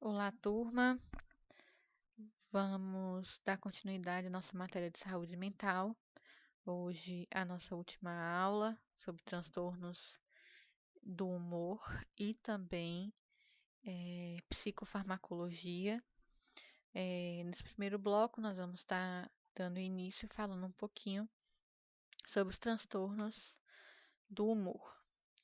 Olá, turma. Vamos dar continuidade à nossa matéria de saúde mental. Hoje, a nossa última aula sobre transtornos do humor e também psicofarmacologia. Nesse primeiro bloco, nós vamos estar dando início falando um pouquinho sobre os transtornos do humor.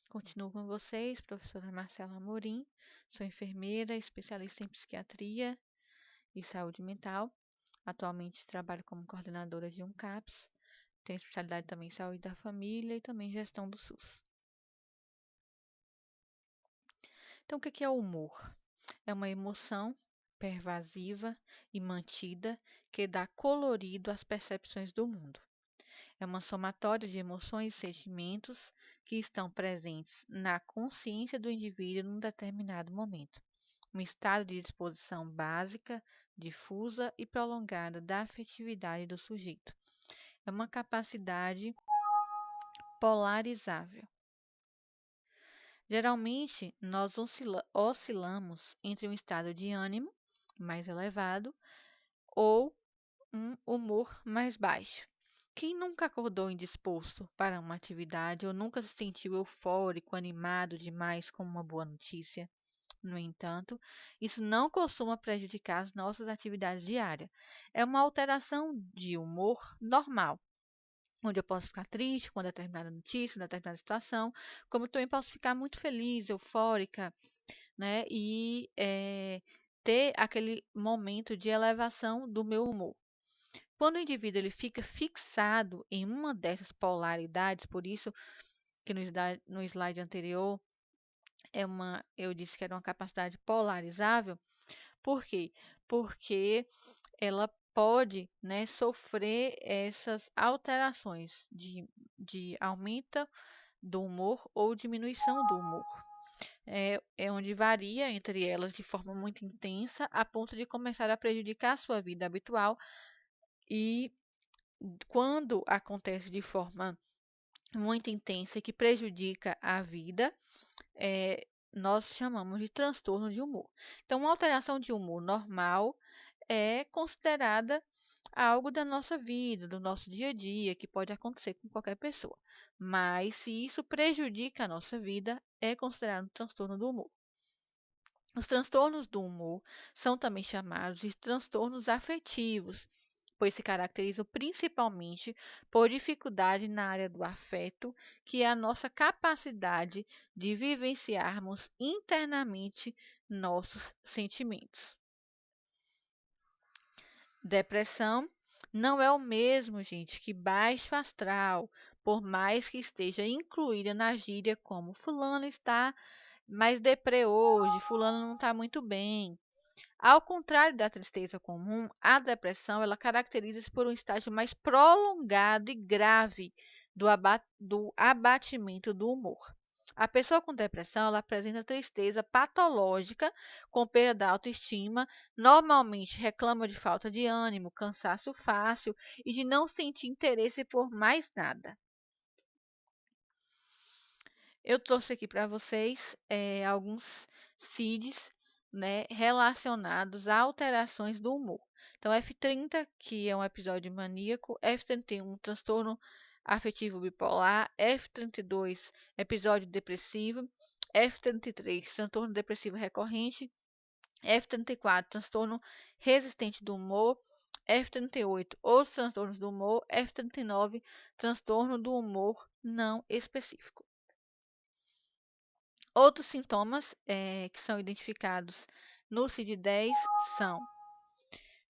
Continuo com vocês, professora Marcela Amorim. Sou enfermeira, especialista em psiquiatria e saúde mental. Atualmente trabalho como coordenadora de um CAPS, tenho especialidade também em saúde da família e também gestão do SUS. Então, o que é o humor? É uma emoção pervasiva e mantida que dá colorido às percepções do mundo. É uma somatória de emoções e sentimentos que estão presentes na consciência do indivíduo num determinado momento. Um estado de disposição básica, difusa e prolongada da afetividade do sujeito. É uma capacidade polarizável. Geralmente, nós oscilamos entre um estado de ânimo mais elevado ou um humor mais baixo. Quem nunca acordou indisposto para uma atividade ou nunca se sentiu eufórico, animado demais com uma boa notícia? No entanto, isso não costuma prejudicar as nossas atividades diárias. É uma alteração de humor normal, onde eu posso ficar triste com uma determinada notícia, uma determinada situação, como eu também posso ficar muito feliz, eufórica, né? E ter aquele momento de elevação do meu humor. Quando o indivíduo ele fica fixado em uma dessas polaridades, por isso que no slide anterior eu disse que era uma capacidade polarizável. Por quê? Porque ela pode, né, sofrer essas alterações de aumento do humor ou diminuição do humor. É onde varia entre elas de forma muito intensa, a ponto de começar a prejudicar a sua vida habitual. E quando acontece de forma muito intensa e que prejudica a vida, nós chamamos de transtorno de humor. Então, uma alteração de humor normal é considerada algo da nossa vida, do nosso dia a dia, que pode acontecer com qualquer pessoa. Mas se isso prejudica a nossa vida, é considerado um transtorno do humor. Os transtornos do humor são também chamados de transtornos afetivos, pois se caracterizam principalmente por dificuldade na área do afeto, que é a nossa capacidade de vivenciarmos internamente nossos sentimentos. Depressão não é o mesmo, gente, que baixo astral, por mais que esteja incluída na gíria como fulano está mais deprê hoje, fulano não está muito bem. Ao contrário da tristeza comum, a depressão ela caracteriza-se por um estágio mais prolongado e grave do abatimento do humor. A pessoa com depressão ela apresenta tristeza patológica, com perda da autoestima, normalmente reclama de falta de ânimo, cansaço fácil e de não sentir interesse por mais nada. Eu trouxe aqui para vocês alguns CIDs, né, relacionados a alterações do humor. Então, F30, que é um episódio maníaco, F31, transtorno afetivo bipolar, F32, episódio depressivo, F33, transtorno depressivo recorrente, F34, transtorno resistente do humor, F38, os transtornos do humor, F39, transtorno do humor não específico. Outros sintomas que são identificados no CID-10 são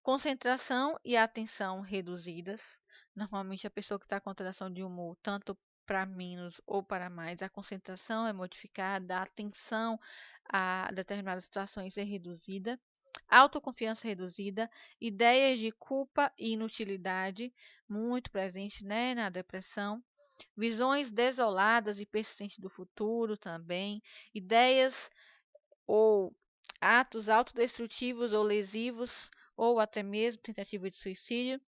concentração e atenção reduzidas. Normalmente, a pessoa que está com alteração de humor, tanto para menos ou para mais, a concentração é modificada, a atenção a determinadas situações é reduzida, autoconfiança reduzida, ideias de culpa e inutilidade, muito presentes, né, na depressão. Visões desoladas e persistentes do futuro também, ideias ou atos autodestrutivos ou lesivos, ou até mesmo tentativa de suicídio,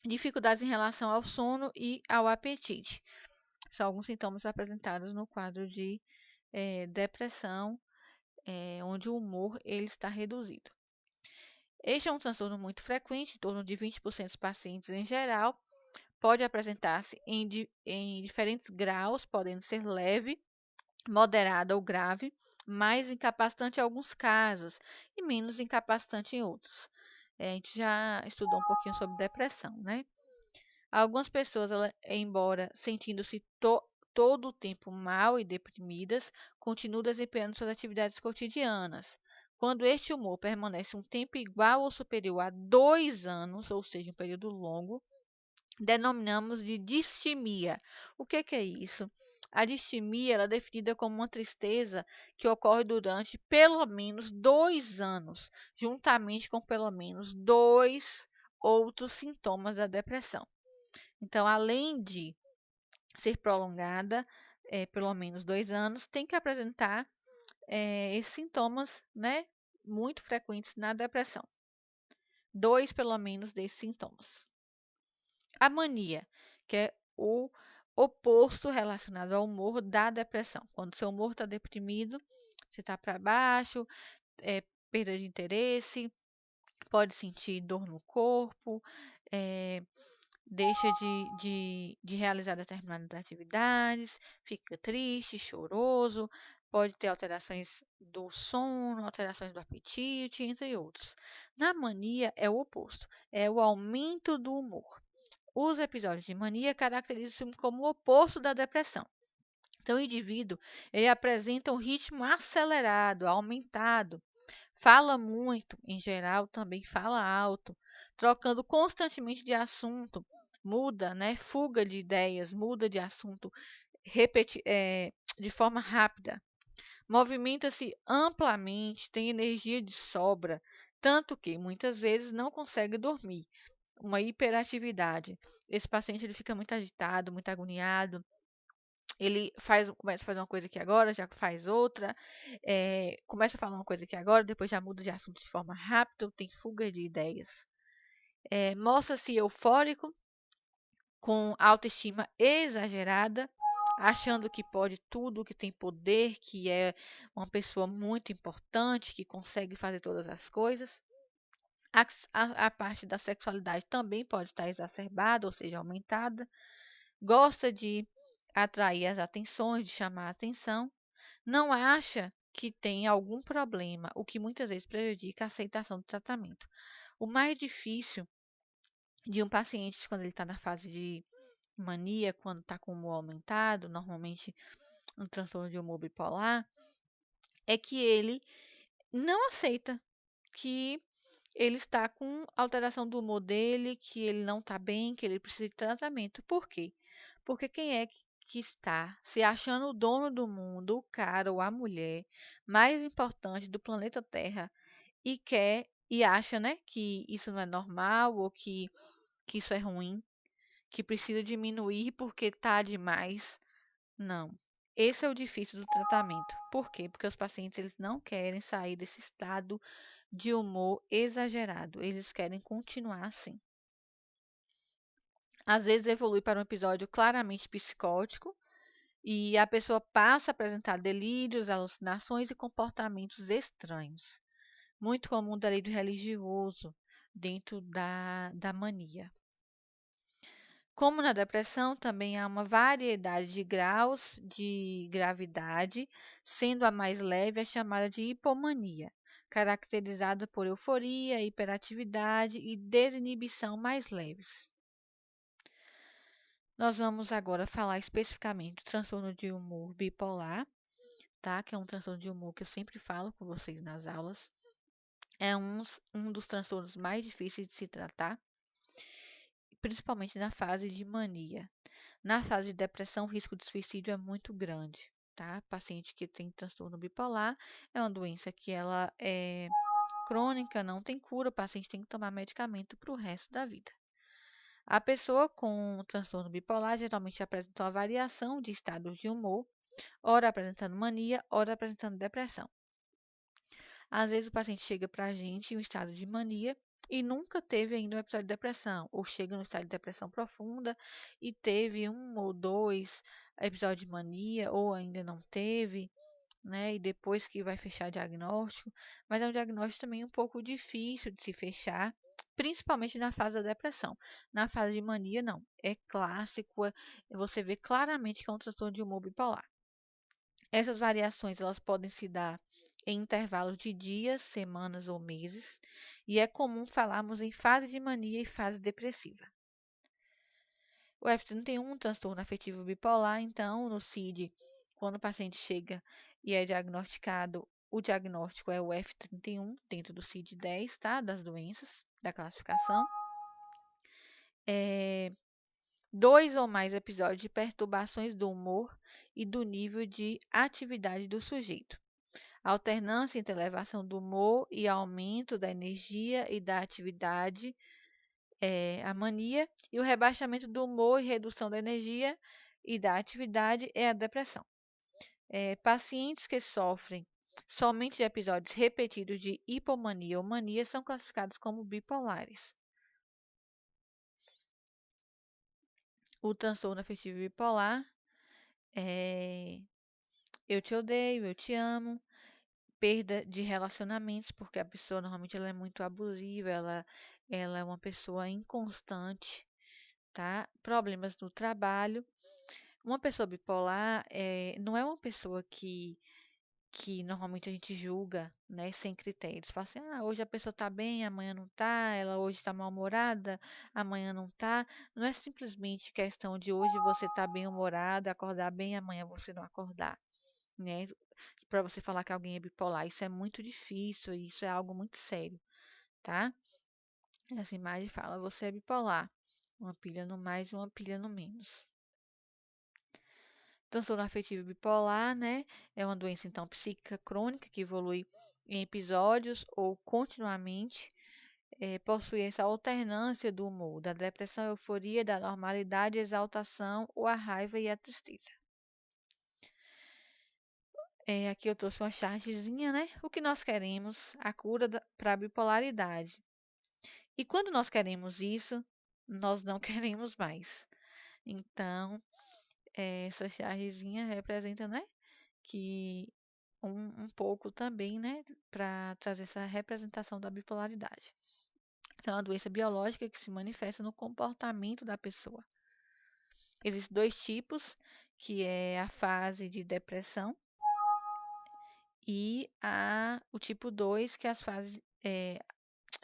dificuldades em relação ao sono e ao apetite. São alguns sintomas apresentados no quadro de depressão onde o humor ele está reduzido. Este é um transtorno muito frequente, em torno de 20% dos pacientes em geral, pode apresentar-se em diferentes graus, podendo ser leve, moderada ou grave, mais incapacitante em alguns casos e menos incapacitante em outros. A gente já estudou um pouquinho sobre depressão, né? Algumas pessoas, embora sentindo-se todo o tempo mal e deprimidas, continuam desempenhando suas atividades cotidianas. Quando este humor permanece um tempo igual ou superior a 2 anos, ou seja, um período longo, denominamos de distimia. O que é isso? A distimia ela é definida como uma tristeza que ocorre durante pelo menos 2 anos, juntamente com pelo menos dois outros sintomas da depressão. Então, além de ser prolongada, pelo menos 2 anos, tem que apresentar esses sintomas, né, muito frequentes na depressão. Dois, pelo menos, desses sintomas. A mania, que é o oposto relacionado ao humor da depressão. Quando seu humor está deprimido, você está para baixo, perda de interesse, pode sentir dor no corpo, é, deixa de realizar determinadas atividades, fica triste, choroso, pode ter alterações do sono, alterações do apetite, entre outros. Na mania é o oposto, é o aumento do humor. Os episódios de mania caracterizam-se como o oposto da depressão. Então, o indivíduo ele apresenta um ritmo acelerado, aumentado, fala muito, em geral também fala alto, trocando constantemente de assunto, muda, né? Fuga de ideias, muda de assunto de forma rápida, movimenta-se amplamente, tem energia de sobra, tanto que muitas vezes não consegue dormir. Uma hiperatividade. Esse paciente ele fica muito agitado, muito agoniado. Ele começa a fazer uma coisa aqui agora, já faz outra, começa a falar uma coisa aqui agora, depois já muda de assunto de forma rápida, tem fuga de ideias. Mostra-se eufórico, com autoestima exagerada, achando que pode tudo, que tem poder, que é uma pessoa muito importante, que consegue fazer todas as coisas. A parte da sexualidade também pode estar exacerbada, ou seja, aumentada. Gosta de atrair as atenções, de chamar a atenção. Não acha que tem algum problema, o que muitas vezes prejudica a aceitação do tratamento. O mais difícil de um paciente quando ele está na fase de mania, quando está com o humor aumentado, normalmente um transtorno de humor bipolar, é que ele não aceita que ele está com alteração do humor dele, que ele não está bem, que ele precisa de tratamento. Por quê? Porque quem é que está se achando o dono do mundo, o cara ou a mulher mais importante do planeta Terra e quer e acha, né, que isso não é normal ou que isso é ruim, que precisa diminuir porque tá demais? Não. Esse é o difícil do tratamento. Por quê? Porque os pacientes eles não querem sair desse estado de humor exagerado. Eles querem continuar assim. Às vezes evolui para um episódio claramente psicótico e a pessoa passa a apresentar delírios, alucinações e comportamentos estranhos. Muito comum o delírio religioso dentro da mania. Como na depressão, também há uma variedade de graus de gravidade, sendo a mais leve a chamada de hipomania, caracterizada por euforia, hiperatividade e desinibição mais leves. Nós vamos agora falar especificamente do transtorno de humor bipolar, tá? Que é um transtorno de humor que eu sempre falo com vocês nas aulas. É um dos transtornos mais difíceis de se tratar, principalmente na fase de mania. Na fase de depressão, o risco de suicídio é muito grande, tá? Paciente que tem transtorno bipolar é uma doença que ela é crônica, não tem cura, o paciente tem que tomar medicamento para o resto da vida. A pessoa com transtorno bipolar geralmente apresenta uma variação de estados de humor, ora apresentando mania, ora apresentando depressão. Às vezes o paciente chega para a gente em um estado de mania e nunca teve ainda um episódio de depressão, ou chega no estado de depressão profunda e teve um ou dois episódios de mania, ou ainda não teve, né? E depois que vai fechar diagnóstico, mas é um diagnóstico também um pouco difícil de se fechar, principalmente na fase da depressão. Na fase de mania, não. É clássico, você vê claramente que é um transtorno de humor bipolar. Essas variações elas podem se dar em intervalos de dias, semanas ou meses, e é comum falarmos em fase de mania e fase depressiva. O F31, transtorno afetivo bipolar, então, no CID, quando o paciente chega e é diagnosticado, o diagnóstico é o F31, dentro do CID-10, tá? Das doenças, da classificação. Dois ou mais episódios de perturbações do humor e do nível de atividade do sujeito. Alternância entre elevação do humor e aumento da energia e da atividade, a mania, e o rebaixamento do humor e redução da energia e da atividade é a depressão. Pacientes que sofrem somente de episódios repetidos de hipomania ou mania são classificados como bipolares. O transtorno afetivo bipolar é eu te odeio, eu te amo, perda de relacionamentos, porque a pessoa normalmente ela é muito abusiva, ela é uma pessoa inconstante, tá? Problemas no trabalho. Uma pessoa bipolar não é uma pessoa que normalmente a gente julga, né, sem critérios. Fala assim, hoje a pessoa tá bem, amanhã não tá, ela hoje tá mal-humorada, amanhã não tá. Não é simplesmente questão de hoje você tá bem-humorado, acordar bem, amanhã você não acordar, né? Para você falar que alguém é bipolar, isso é muito difícil, isso é algo muito sério, tá? Essa imagem fala, você é bipolar, uma pilha no mais e uma pilha no menos. Transtorno afetivo bipolar, né? É uma doença então psíquica crônica que evolui em episódios ou continuamente, possui essa alternância do humor, da depressão à euforia, da normalidade à exaltação ou à raiva e à tristeza. Aqui eu trouxe uma chartzinha, né? O que nós queremos, a cura para a bipolaridade. E quando nós queremos isso, nós não queremos mais. Então, essa chargezinha representa, né, que um pouco também, né, para trazer essa representação da bipolaridade. Então, é uma doença biológica que se manifesta no comportamento da pessoa. Existem dois tipos, que é a fase de depressão e o tipo 2, que é as fases,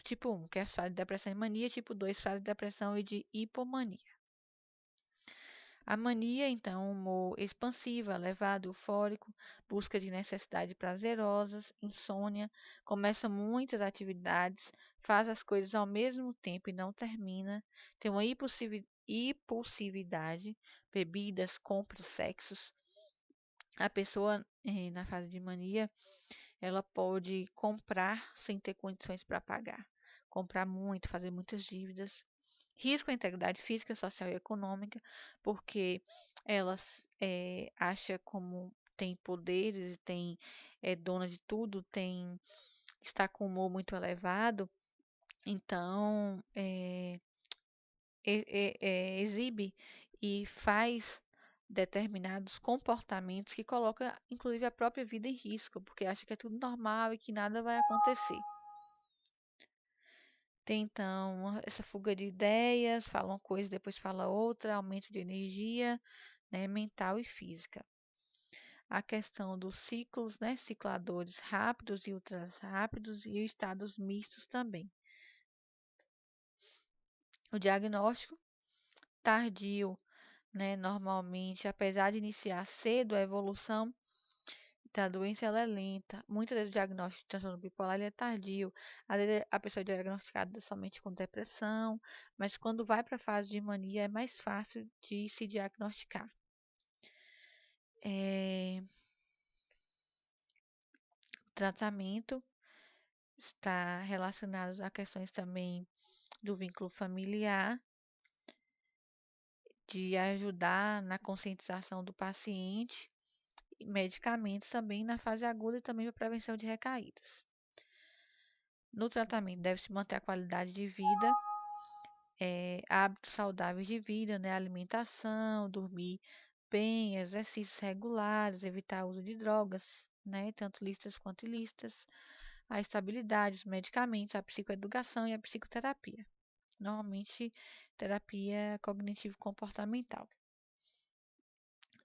tipo 1, que é a fase de depressão e mania, tipo 2, fase de depressão e de hipomania. A mania, então, humor expansivo, elevado, eufórico, busca de necessidades prazerosas, insônia, começa muitas atividades, faz as coisas ao mesmo tempo e não termina, tem uma impulsividade, bebidas, compras, sexos. A pessoa, na fase de mania, ela pode comprar sem ter condições para pagar, comprar muito, fazer muitas dívidas. Risco à integridade física, social e econômica, porque ela acha como tem poderes, é dona de tudo, está com humor muito elevado, então exibe e faz determinados comportamentos que colocam, inclusive, a própria vida em risco, porque acha que é tudo normal e que nada vai acontecer. Tem então essa fuga de ideias, fala uma coisa, depois fala outra, aumento de energia, né, mental e física. A questão dos ciclos, né, cicladores rápidos e ultra rápidos e estados mistos também. O diagnóstico tardio, né, normalmente, apesar de iniciar cedo, a evolução da doença ela é lenta. Muitas vezes o diagnóstico de transtorno bipolar ele é tardio. Às vezes a pessoa é diagnosticada somente com depressão, mas quando vai para a fase de mania é mais fácil de se diagnosticar. O tratamento está relacionado a questões também do vínculo familiar, de ajudar na conscientização do paciente, e medicamentos também na fase aguda e também para prevenção de recaídas. No tratamento deve-se manter a qualidade de vida, hábitos saudáveis de vida, né? Alimentação, dormir bem, exercícios regulares, evitar o uso de drogas, né? Tanto listas quanto ilícitas, a estabilidade, os medicamentos, a psicoeducação e a psicoterapia. Normalmente, terapia cognitivo-comportamental.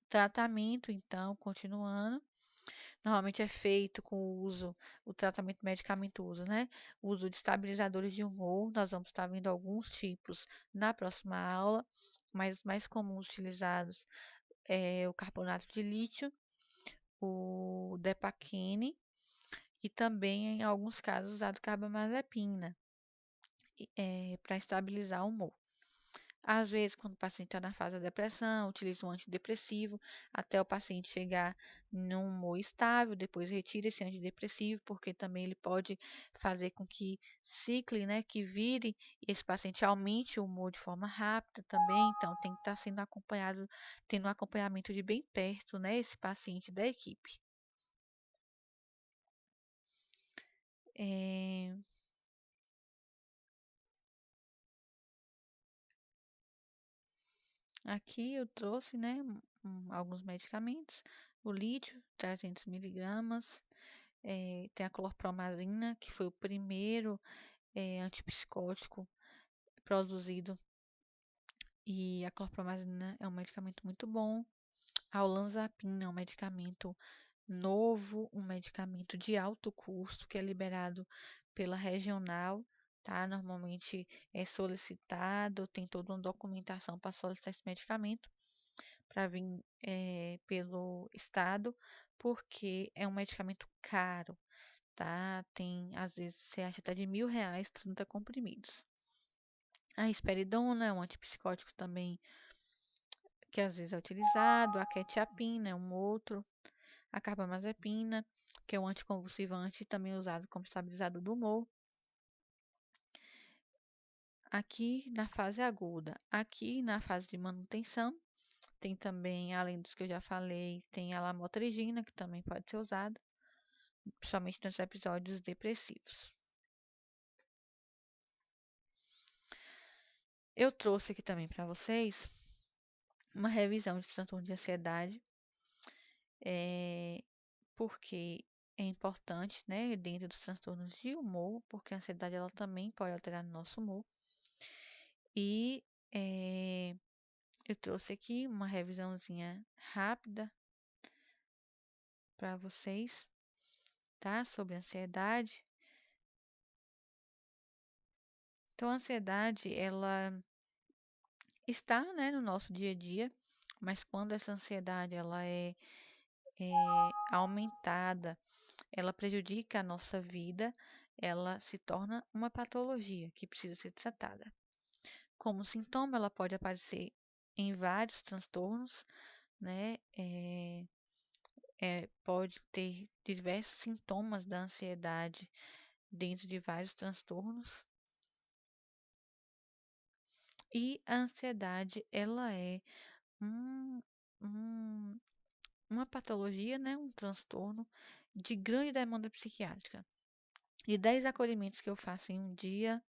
Tratamento, então, continuando, normalmente é feito com o tratamento medicamentoso, né? O uso de estabilizadores de humor. Nós vamos estar vendo alguns tipos na próxima aula, mas os mais comuns utilizados é o carbonato de lítio, o Depaquine e também, em alguns casos, usado carbamazepina para estabilizar o humor. Às vezes, quando o paciente está na fase da depressão, utiliza um antidepressivo até o paciente chegar num humor estável, depois retira esse antidepressivo, porque também ele pode fazer com que cicle, né, que vire e esse paciente aumente o humor de forma rápida também. Então, tem que estar sendo acompanhado, tendo um acompanhamento de bem perto, né, esse paciente da equipe. É, Aqui eu trouxe, né, alguns medicamentos. O lítio, 300 miligramas. Tem a clorpromazina, que foi o primeiro antipsicótico produzido. E a clorpromazina é um medicamento muito bom. A olanzapina é um medicamento novo, um medicamento de alto custo, que é liberado pela regional, tá? Normalmente é solicitado, tem toda uma documentação para solicitar esse medicamento para vir pelo estado, porque é um medicamento caro, tá? Tem, às vezes, você acha até de R$ 1.000, 30 comprimidos. A risperidona é um antipsicótico também que às vezes é utilizado. A quetiapina é um outro. A carbamazepina, que é um anticonvulsivante também usado como estabilizador do humor. Aqui na fase aguda. Aqui na fase de manutenção, tem também, além dos que eu já falei, tem a lamotrigina, que também pode ser usada, principalmente nos episódios depressivos. Eu trouxe aqui também para vocês uma revisão de transtorno de ansiedade, porque é importante, né, dentro dos transtornos de humor, porque a ansiedade ela também pode alterar o nosso humor. E eu trouxe aqui uma revisãozinha rápida para vocês, tá? Sobre ansiedade. Então, a ansiedade, ela está, né, no nosso dia a dia, mas quando essa ansiedade ela é aumentada, ela prejudica a nossa vida, ela se torna uma patologia que precisa ser tratada. Como sintoma, ela pode aparecer em vários transtornos, né? Pode ter diversos sintomas da ansiedade dentro de vários transtornos. E a ansiedade, ela é um, um- uma patologia, né? Um transtorno de grande demanda psiquiátrica. De 10 acolhimentos que eu faço em um dia,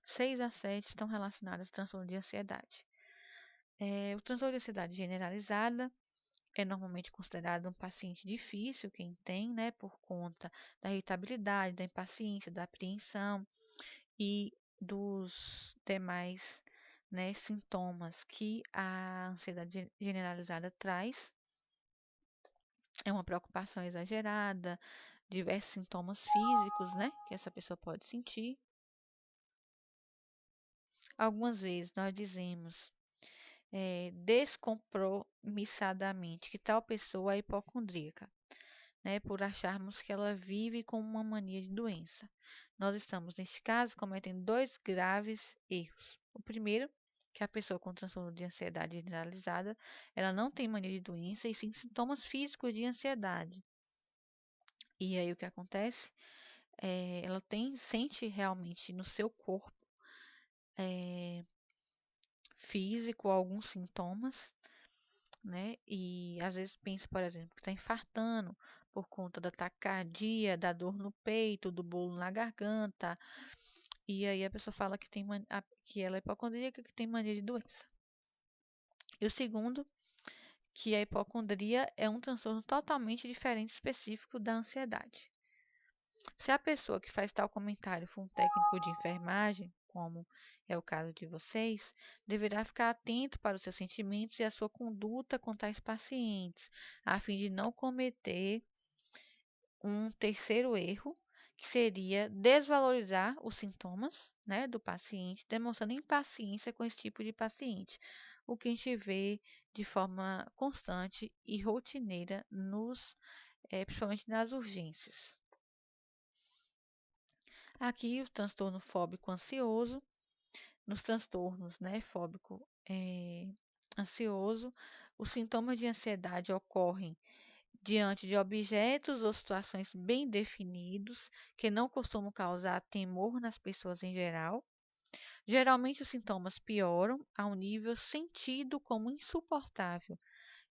6 a 7 estão relacionados ao transtorno de ansiedade. O transtorno de ansiedade generalizada é normalmente considerado um paciente difícil, quem tem, né, por conta da irritabilidade, da impaciência, da apreensão e dos demais, né, sintomas que a ansiedade generalizada traz. É uma preocupação exagerada, diversos sintomas físicos, né, que essa pessoa pode sentir. Algumas vezes nós dizemos descompromissadamente que tal pessoa é hipocondríaca, né, por acharmos que ela vive com uma mania de doença. Nós estamos, neste caso, cometendo dois graves erros. O primeiro, que a pessoa com transtorno de ansiedade generalizada, ela não tem mania de doença e sim sintomas físicos de ansiedade. E aí o que acontece? Ela sente realmente no seu corpo físico alguns sintomas, né? E às vezes pensa, por exemplo, que está infartando por conta da taquicardia, da dor no peito, do bolo na garganta. E aí a pessoa fala que que ela é hipocondríaca, que tem mania de doença. E o segundo, que a hipocondria é um transtorno totalmente diferente e específico da ansiedade. Se a pessoa que faz tal comentário for um técnico de enfermagem, como é o caso de vocês, deverá ficar atento para os seus sentimentos e a sua conduta com tais pacientes, a fim de não cometer um terceiro erro, que seria desvalorizar os sintomas, né, do paciente, demonstrando impaciência com esse tipo de paciente, o que a gente vê de forma constante e rotineira principalmente nas urgências. Aqui o transtorno fóbico ansioso, nos transtornos, né, fóbico ansioso, os sintomas de ansiedade ocorrem diante de objetos ou situações bem definidos, que não costumam causar temor nas pessoas em geral. Geralmente, os sintomas pioram a um nível sentido como insuportável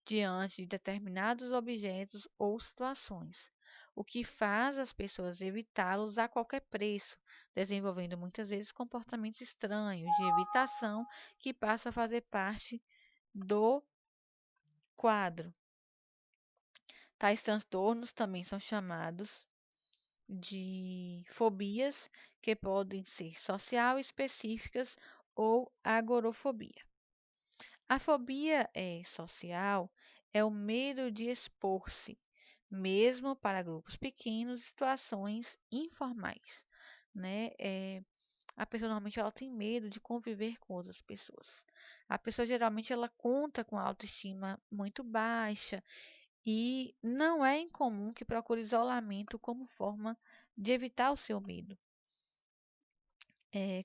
diante de determinados objetos ou situações, o que faz as pessoas evitá-los a qualquer preço, desenvolvendo muitas vezes comportamentos estranhos de evitação que passam a fazer parte do quadro. Tais transtornos também são chamados de fobias, que podem ser social específicas ou agorofobia. A fobia social é o medo de expor-se, mesmo para grupos pequenos, situações informais, né? A pessoa normalmente ela tem medo de conviver com outras pessoas. A pessoa geralmente ela conta com a autoestima muito baixa e não é incomum que procure isolamento como forma de evitar o seu medo.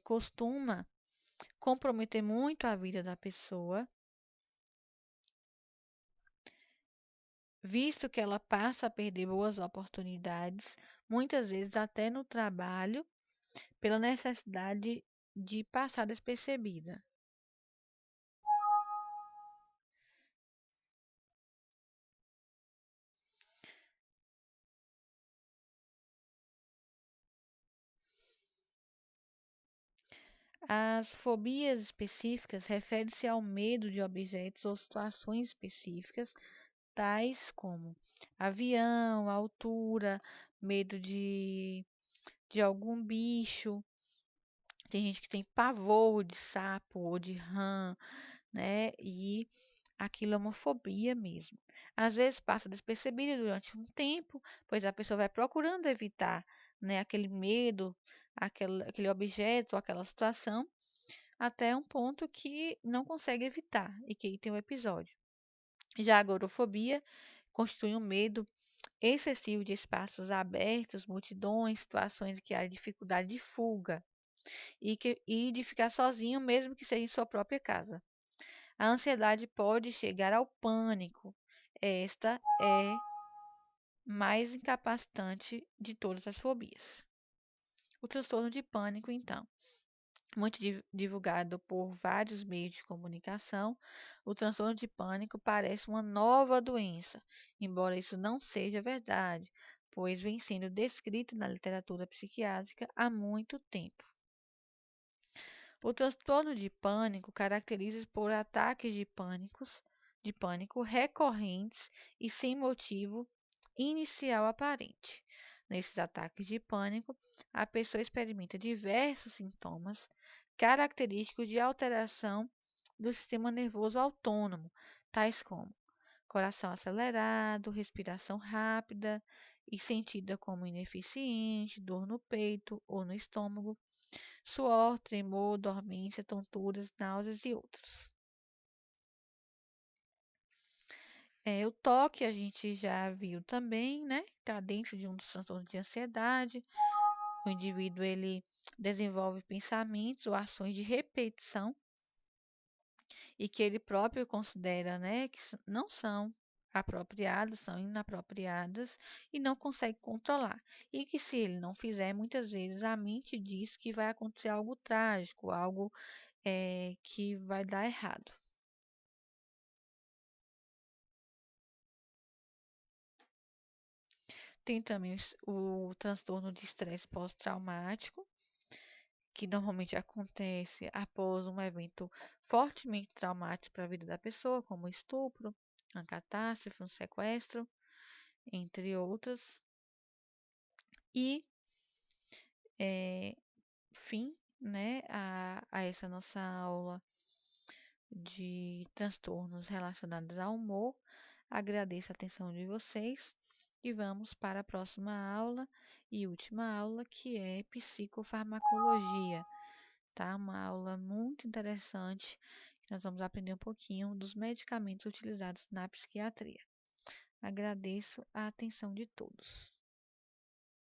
Costuma comprometer muito a vida da pessoa, visto que ela passa a perder boas oportunidades, muitas vezes até no trabalho, pela necessidade de passar despercebida. As fobias específicas referem-se ao medo de objetos ou situações específicas, tais como avião, altura, medo de algum bicho. Tem gente que tem pavor de sapo ou de rã, né? E aquilo é uma fobia mesmo. Às vezes passa despercebida durante um tempo, pois a pessoa vai procurando evitar, né, aquele medo, aquele objeto, aquela situação, até um ponto que não consegue evitar e que aí tem o episódio. Já a agorafobia constitui um medo excessivo de espaços abertos, multidões, situações em que há dificuldade de fuga e de ficar sozinho, mesmo que seja em sua própria casa. A ansiedade pode chegar ao pânico. Esta é mais incapacitante de todas as fobias. O transtorno de pânico, então, muito divulgado por vários meios de comunicação, o transtorno de pânico parece uma nova doença, embora isso não seja verdade, pois vem sendo descrito na literatura psiquiátrica há muito tempo. O transtorno de pânico caracteriza-se por ataques de pânico recorrentes e sem motivo inicial aparente. Nesses ataques de pânico, a pessoa experimenta diversos sintomas característicos de alteração do sistema nervoso autônomo, tais como coração acelerado, respiração rápida e sentida como ineficiente, dor no peito ou no estômago, suor, tremor, dormência, tonturas, náuseas e outros. O toque a gente já viu também, né? Está dentro de um dos transtornos de ansiedade. O indivíduo ele desenvolve pensamentos ou ações de repetição e que ele próprio considera, né, que não são apropriadas, são inapropriadas e não consegue controlar. E que se ele não fizer, muitas vezes a mente diz que vai acontecer algo trágico, algo que vai dar errado. Tem também o transtorno de estresse pós-traumático, que normalmente acontece após um evento fortemente traumático para a vida da pessoa, como estupro, uma catástrofe, um sequestro, entre outras. E fim, né, a essa nossa aula de transtornos relacionados ao humor. Agradeço a atenção de vocês e vamos para a próxima aula e última aula, que é psicofarmacologia, tá? Uma aula muito interessante, que nós vamos aprender um pouquinho dos medicamentos utilizados na psiquiatria. Agradeço a atenção de todos.